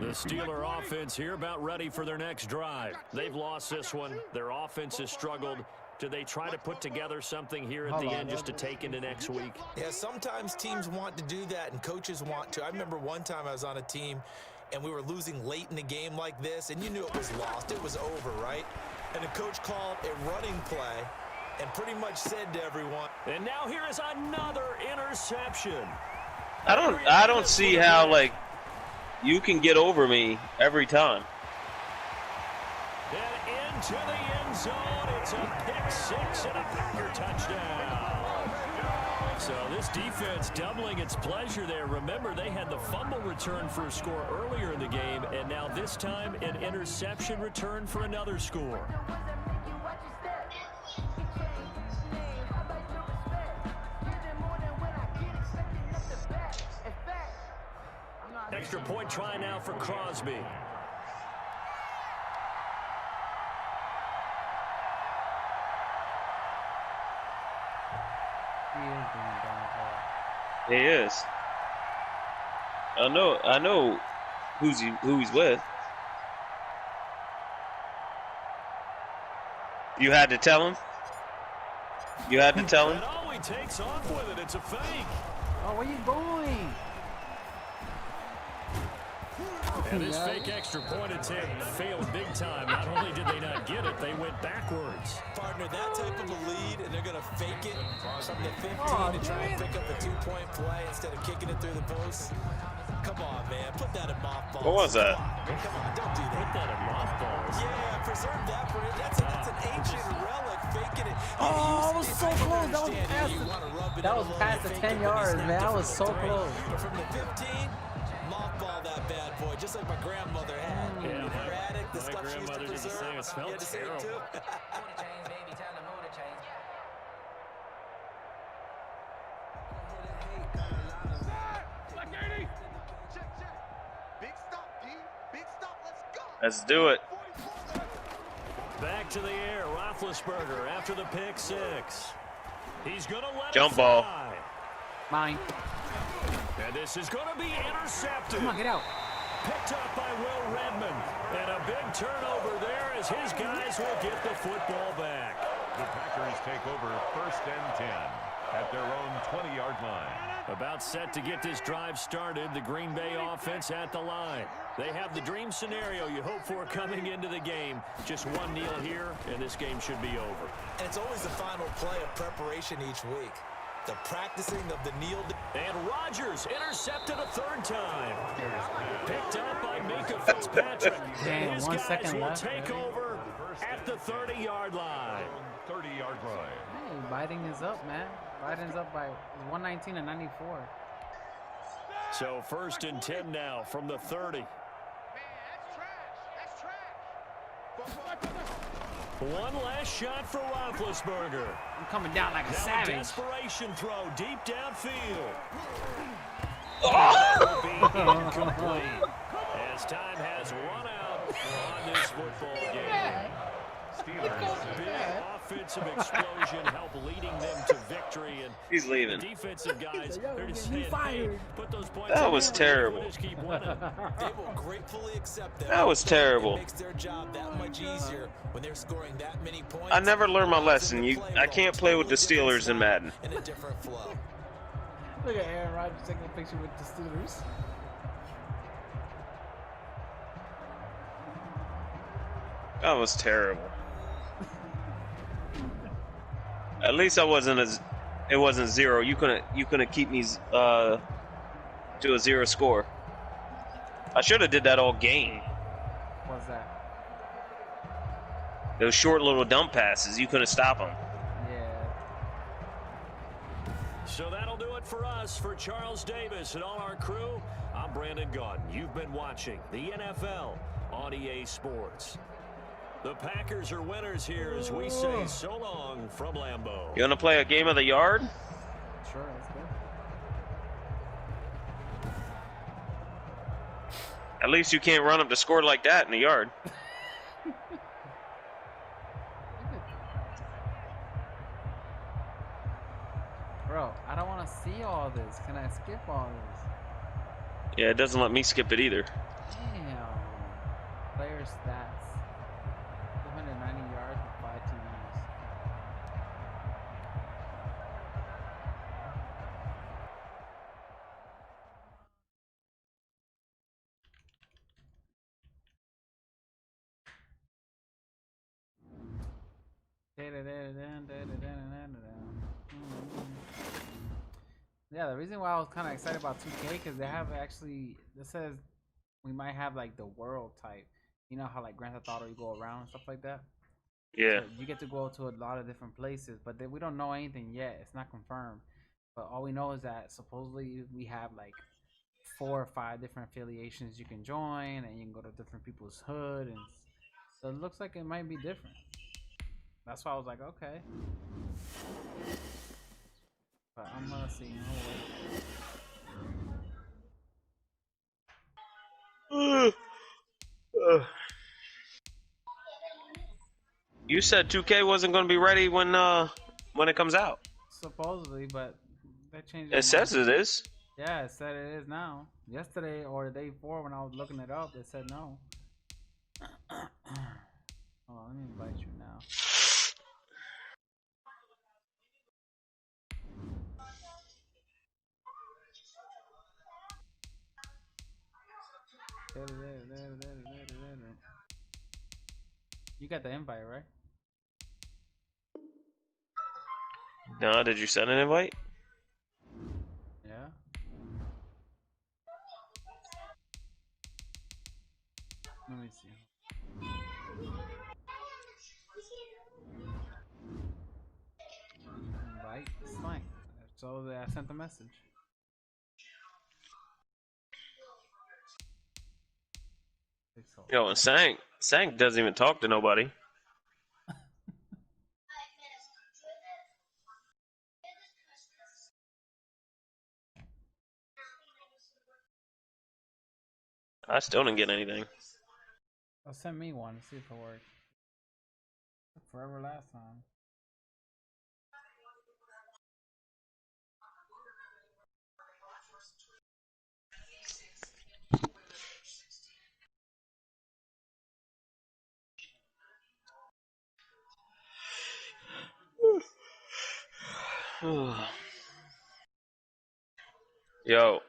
The Steeler offense here about ready for their next drive. They've lost this one. Their offense has struggled. Do they try to put together something here at the end just to take into next week? Yeah, sometimes teams want to do that and coaches want to. I remember one time I was on a team and we were losing late in a game like this and you knew it was lost. It was over, right? And the coach called a running play and pretty much said to everyone. And now here is another interception. I don't see how, like, you can get over me every time. And into the end zone. It's a pick 6 and a Packer touchdown. So this defense doubling its pleasure there. Remember, they had the fumble return for a score earlier in the game, and now this time an interception return for another score. Extra point try now for Crosby. He is. I know who he's with. You had to tell him? You had to tell him? And oh, he takes off with it. It's a fake. Oh, where you going? And this fake extra point attempt failed big time. Not only did they not get it, they went backwards. Partner, that type of a lead, and they're going to fake it from the 15 to try and pick up a 2-point play instead of kicking it through the post. Come on, man. Put that in mothballs. What was that? Come on, don't do that. Put that in mothballs. Yeah, preserve that for it. That's an ancient relic. Faking it. Oh, I was so close. That was past the 10 yards, man. I was so close. But from the 15, mothball that bad boy, just like my grandmother had. Yeah, In her attic, the my stuff she used to grandmother did the preserve. same. It smelled You had to say it terrible. too. Big stop, D. Big stop. Let's go. Let's do it. Back to the air. Roethlisberger after the pick 6. He's going to let Jump it ball. fly. Mine. And this is going to be intercepted. Come on, get out. Picked up by Will Redmond. And a big turnover there as his guys will get the football back. The Packers take over 1st and 10 at their own 20-yard line. About set to get this drive started, the Green Bay offense at the line. They have the dream scenario you hope for coming into the game. Just one kneel here, and this game should be over. And it's always the final play of preparation each week. The practicing of the kneel. And Rodgers intercepted a 3rd time. Picked up by Minka Fitzpatrick. Damn, His 1 guys second will left. take over at the 30-yard line. 30-yard line. Hey, Biden is up, man. Biden's up by 119 to 94. So 1st and 10 now from the 30. Man, that's trash. That's trash. One last shot for Roethlisberger. I'm coming down like a Now a savage. desperation throw deep downfield. That will be incomplete as time has run out on this football game. Big offensive explosion help leading them to victory. And He's the leaving. defensive guys, they're just saying, hey, fired. put those points That in was there, terrible. we'll just keep winning. They will gratefully accept that. That was terrible. It makes their job that much easier when they're scoring that many points. I never learned my lesson. I can't play with the Steelers in Madden. In a different flow. Look at Aaron Rodgers taking a picture with the Steelers. That was terrible. At least I wasn't as. It wasn't 0. You couldn't keep me to a 0 score. I should have did that all game. What's that? Those short little dump passes, you couldn't stop them. Yeah. So that'll do it for us. For Charles Davis and all our crew, I'm Brandon Gaudin. You've been watching the NFL on EA Sports. The Packers are winners here as we say so long from Lambeau. You want to play a game of the yard? Sure, that's good. At least you can't run up the score like that in the yard. Bro, I don't want to see all this. Can I skip all this? Yeah, it doesn't let me skip it either. Damn. Player stats. 290 yards with 5 TDs. Yeah, the reason why I was kind of excited about 2K because they have actually, it says we might have like the world type. You know how like Grand Theft Auto you go around and stuff like that? Yeah. So you get to go to a lot of different places, but we don't know anything yet. It's not confirmed. But all we know is that supposedly we have like 4 or 5 different affiliations you can join, and you can go to different people's hood, and so it looks like it might be different. That's why I was like, okay. But I'm gonna see. You said 2K wasn't going to be ready when it comes out. Supposedly, but they changed. It says it is. Yeah, it said it is now. Yesterday or the day before, when I was looking it up, it said no. Oh, let me invite you now. You got the invite, right? No, did you send an invite? Yeah. Let me see. Invite Slank. So I sent the message. Yo, and Sank doesn't even talk to nobody. I still didn't get anything. Send me one to see if it works. Took forever last time. Yo,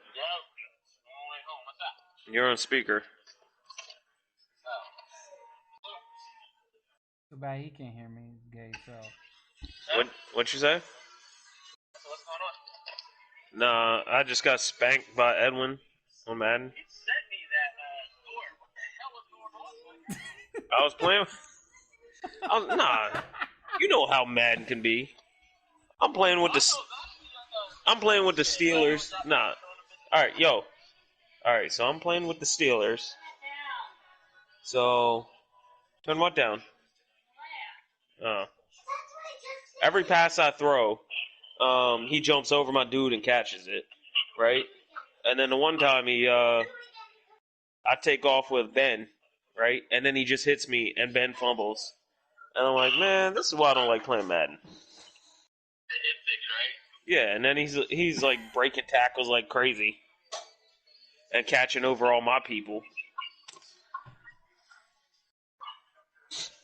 you're on speaker. Too bad he can't hear me. He's gay, so. What you say? Nah, I just got spanked by Edwin on Madden. I was playing. Nah, you know how Madden can be. I'm playing with the Steelers. Nah. All right, yo. All right, so I'm playing with the Steelers. So turn what down? Every pass I throw, he jumps over my dude and catches it, right? And then the one time I take off with Ben, right? And then he just hits me and Ben fumbles. And I'm like, man, this is why I don't like playing Madden. Yeah, and then he's like breaking tackles like crazy and catching over all my people.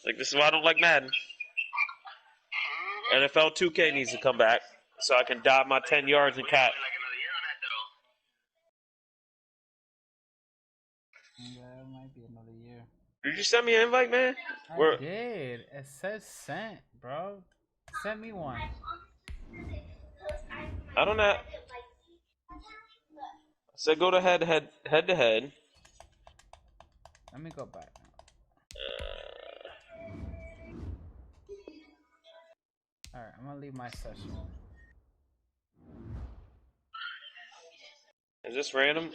Like, this is why I don't like Madden. NFL 2K needs to come back so I can dive my 10 yards and catch. Yeah, it might be another year. Did you send me an invite, man? I did. It says sent, bro. Send me one. I don't know. I said go to head to head. Let me go back. Alright, I'm gonna leave my session. Is this random?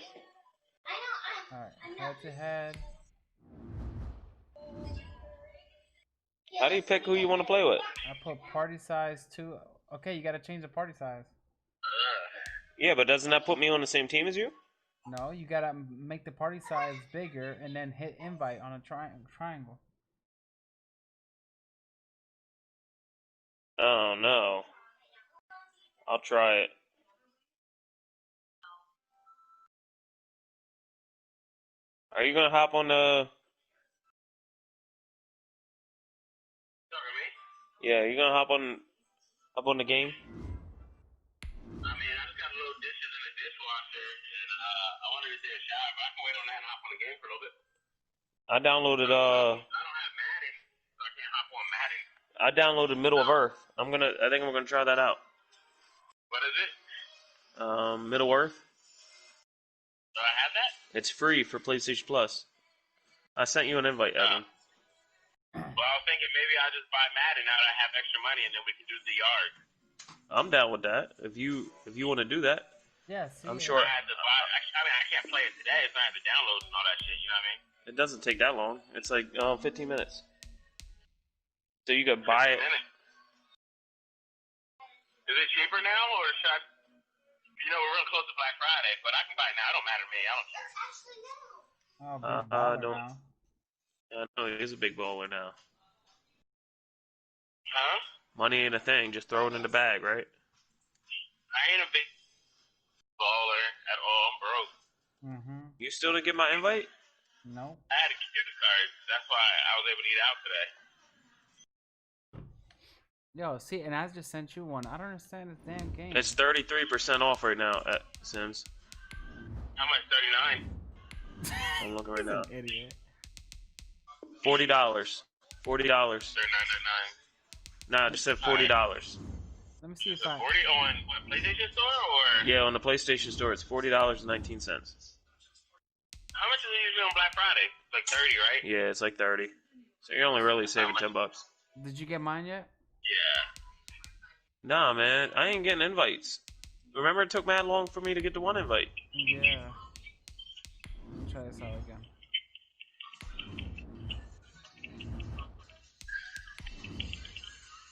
Alright, head to head. How do you pick who you want to play with? I put party size 2. Okay, you gotta change the party size. Yeah, but doesn't that put me on the same team as you? No, you gotta make the party size bigger and then hit invite on a triangle. Oh, no. I'll try it. Are you going to hop on the... Yeah, you going to hop on the game? I mean, I just got a little dishes in the dishwasher, and I wanted to take a shower, but I can wait on that and hop on the game for a little bit. I downloaded, I don't have Madden, so I can't hop on Madden. I downloaded Middle of Earth. I think I'm gonna try that out. What is it? Middle Earth. Do I have that? It's free for PlayStation Plus. I sent you an invite, Evan. Well, I was thinking maybe I'll just buy Madden now that I have extra money, and then we can do the yard. I'm down with that. If you want to do that. Yeah, see. I'm sure. I have to buy. I mean, I can't play it today, so I have to download and all that shit. You know what I mean? It doesn't take that long. It's like 15 minutes. So you can buy it. Is it cheaper now, or should I? You know, we're real close to Black Friday, but I can buy it now. It don't matter to me. I don't care. Oh, big baller Don't. now. I know he is a big baller now. Huh? Money ain't a thing. Just throw it in the bag, right? I ain't a big baller at all. I'm broke. Mm-hmm. You still didn't get my invite? Nope. I had a gift card. That's why I was able to eat out today. Yo, see, and I just sent you one. I don't understand this damn game. It's 33% off right now at Sims. How much? 39. I'm looking right now. Idiot. $40. $40. 39.99. Nah, it just said $40. Let me see if 40 I. on what, PlayStation Store or? Yeah, on the PlayStation Store, it's $40.19. How much is it usually on Black Friday? It's like 30, right? Yeah, it's like 30. So you're only really saving $10. Did you get mine yet? Yeah. Nah, man, I ain't getting invites. Remember, it took mad long for me to get the one invite. Yeah. Let's try this out again.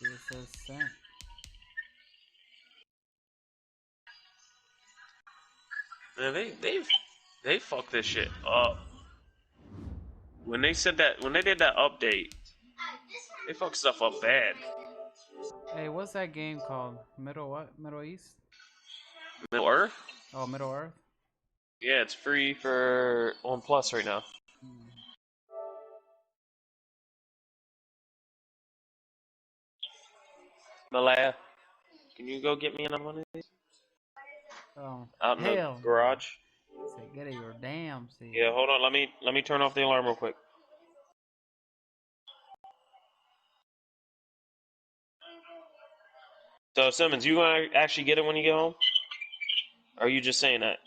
It says sent. Man, they fucked this shit up. When they did that update, they fucked stuff up bad. Hey, what's that game called? Middle what? Middle East? Middle Earth? Oh, Middle Earth? Yeah, it's free for on Plus right now. Malaya, Can you go get me another one of these? Oh, Out in the hell. garage. Say, get it your damn seat. Yeah, hold on. Let me turn off the alarm real quick. So Simmons, you gonna actually get it when you get home? Or are you just saying that?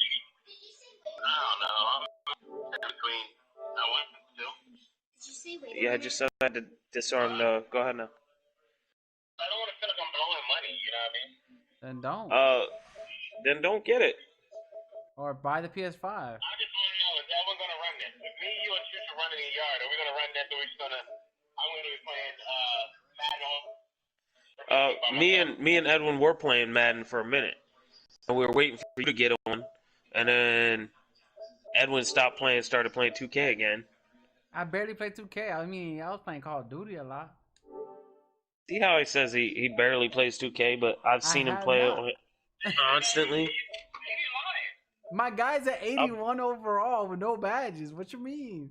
Yeah, I just said I had to disarm the. Go ahead now. Then don't. Then don't get it. Or buy the PS5. Me and Edwin were playing Madden for a minute, and we were waiting for you to get on, and then Edwin stopped playing, started playing 2K again. I barely play 2K. I mean, I was playing Call of Duty a lot. See how he says he barely plays 2K, but I've I seen him have play not. on it constantly. My guy's at 81 overall with no badges. What you mean?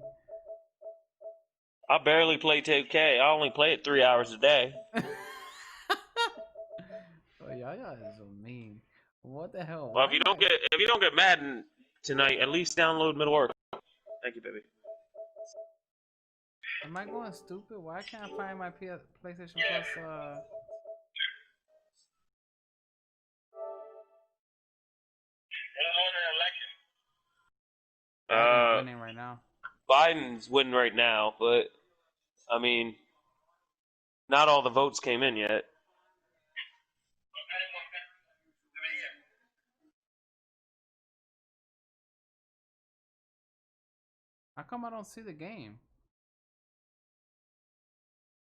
I barely play 2K. I only play it 3 hours a day. Oh, y'all is so mean. What the hell? Well, Why if you don't get Madden tonight, at least download Middle Earth. Thank you, baby. am I going stupid? Why can't I find my PlayStation Plus? Biden's winning right now. Biden's winning right now, but I mean, not all the votes came in yet. How come I don't see the game?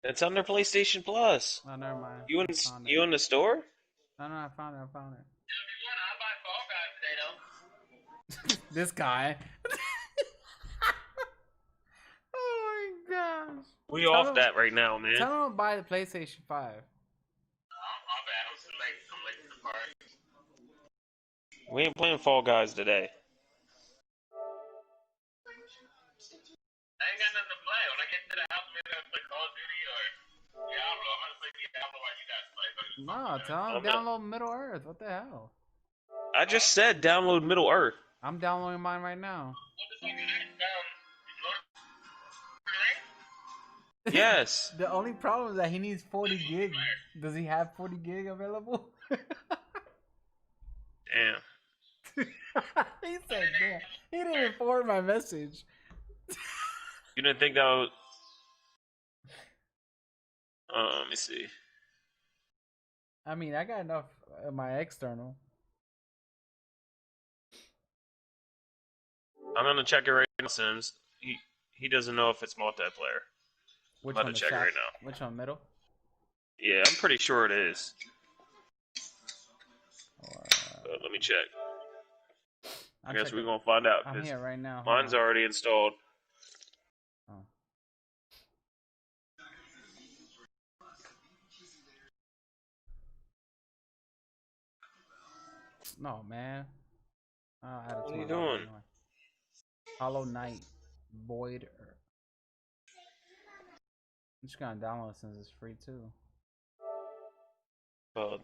It's under PlayStation Plus. Oh, never mind. You in I found it. you in the store? No, I found it. This guy. Oh my gosh. We off that right now, man. Tell him to buy the PlayStation 5. We ain't playing Fall Guys today. No, tell him to download Middle Earth. What the hell? I just said download Middle Earth. I'm downloading mine right now. Yes. The only problem is that he needs 40 gig. Does he have 40 gig available? Damn. He said, "Damn." He didn't even forward my message. You didn't think that was... let me see. I mean, I got enough of my external. I'm gonna check it right now, Sims. He doesn't know if it's multiplayer. Which I'm one? about to check it right now. Which one? Middle? Yeah, I'm pretty sure it is. But let me check. I guess we're gonna find out. I'm here right now. Mine's already installed. Oh. No, man. What are you doing? Hollow Knight, Void. I'm just gonna download it since it's free too. Well,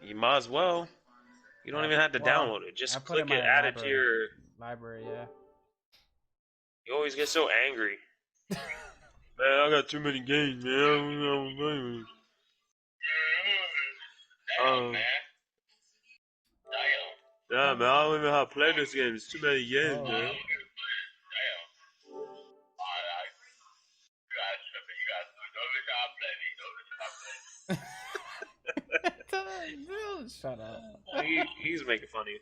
you might as well. You don't even have to download it. Just click it, add it to your library. Yeah. You always get so angry. Man, I got too many games, man. Yeah, man, I don't even know how to play this game. It's too many games, man. Shut up. He's making fun of you.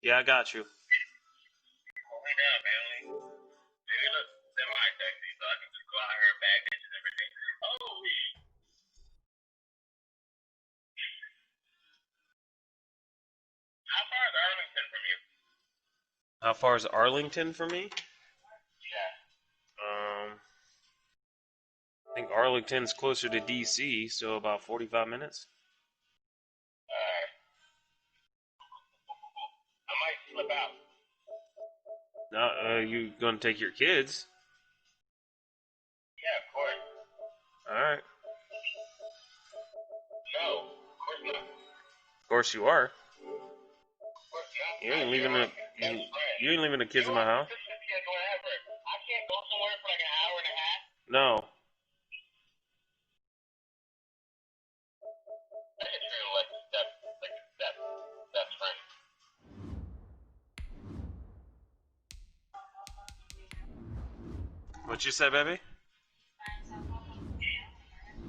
Yeah, I got you. How far is Arlington from me? I think Arlington's closer to DC, so about 45 minutes. I might slip out. You gonna take your kids? Yeah, of course. All right. No, of course not. Of course you are. Of course not. You ain't leaving the you ain't leaving the kids in my house. Whatever. I can't go somewhere for like an hour and a half. No. I can treat him like that's friend. What you say, baby?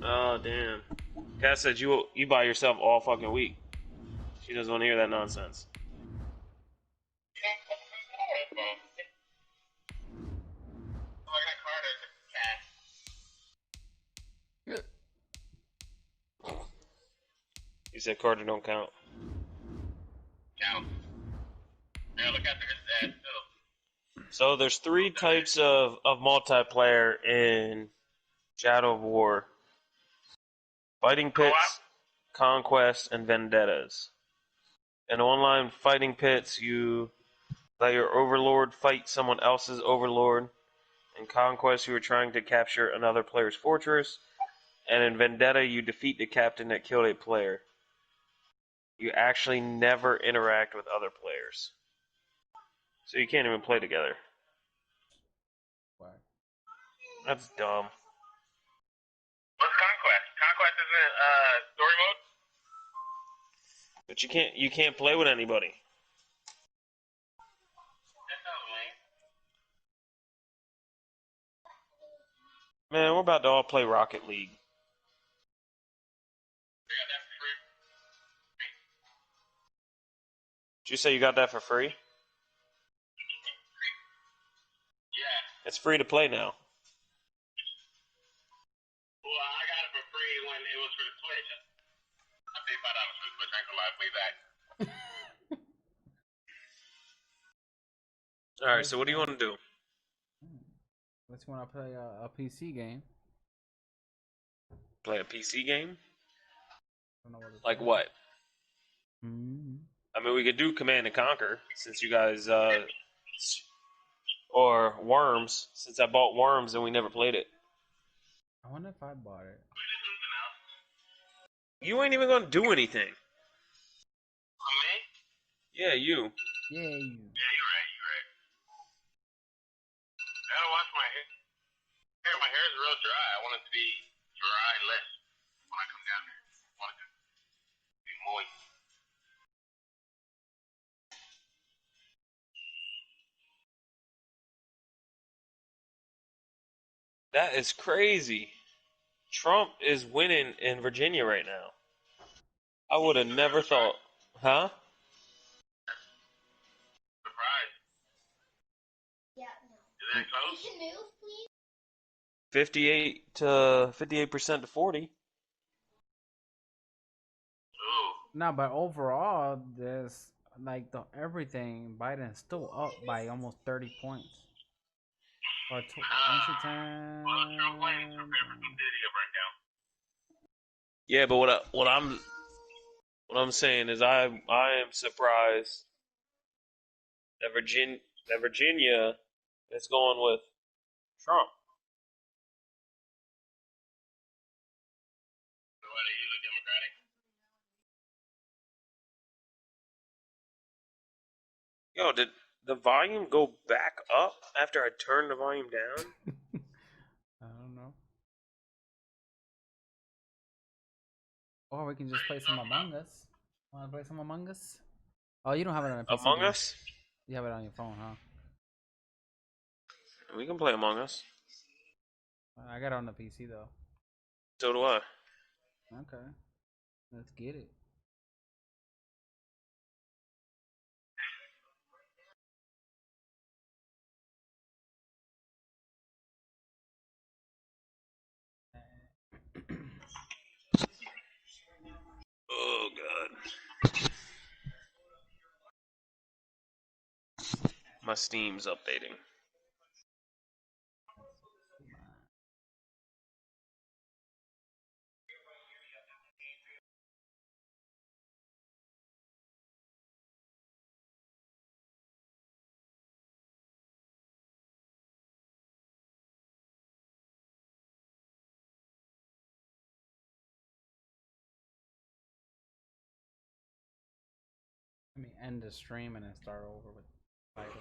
Oh damn. Kat said you by yourself all fucking week. She doesn't want to hear that nonsense. You said Carter don't count. Count. Yeah, look after his dad too. So there's three types of multiplayer in Shadow of War. Fighting pits, conquest, and vendettas. In online fighting pits, you let your overlord fight someone else's overlord. In conquest, you are trying to capture another player's fortress. And in vendetta, you defeat the captain that killed a player. You actually never interact with other players. So you can't even play together. Why? That's dumb. What's Conquest? Conquest isn't story mode? But you can't play with anybody. That sounds lame. Man, we're about to all play Rocket League. I got that for free. Did you say you got that for free? Yeah. It's free to play now. Well, I got it for free when it was for the Switch. I paid $5 for the Switch. I ain't gonna lie, way back. Alright, so what do you want to do? Let's want to play a PC game. Play a PC game? I don't know what it's Like called. what? Mm-hmm. I mean, we could do Command and Conquer, since you guys, or Worms, since I bought Worms and we never played it. I wonder if I bought it. You ain't even gonna do anything. For me? Yeah, you. Yeah, you. Yeah, you're right. I gotta wash my hair. My hair is real dry. I want it to be dry-less when I come down there. I want it to be moist. That is crazy. Trump is winning in Virginia right now. I would have never thought. Huh? Surprise. Is that close? 58% to 40. Ooh. No, but overall, there's like everything. Biden's still up by almost 30 points. Or Well, Trump wins. ten. Prepare for some video breakdown. Yeah, but what I'm saying is I am surprised that Virginia is going with Trump. So what, are you usually Democratic? Yo, did the volume go back up after I turned the volume down? I don't know. Or we can just play some Among Us. Want to play some Among Us? Oh, you don't have it on a PC. Among Us? You have it on your phone, huh? We can play Among Us. I got it on the PC though. So do I. Okay, let's get it. Oh god. My Steam's updating. Let me end the stream and then start over with the title.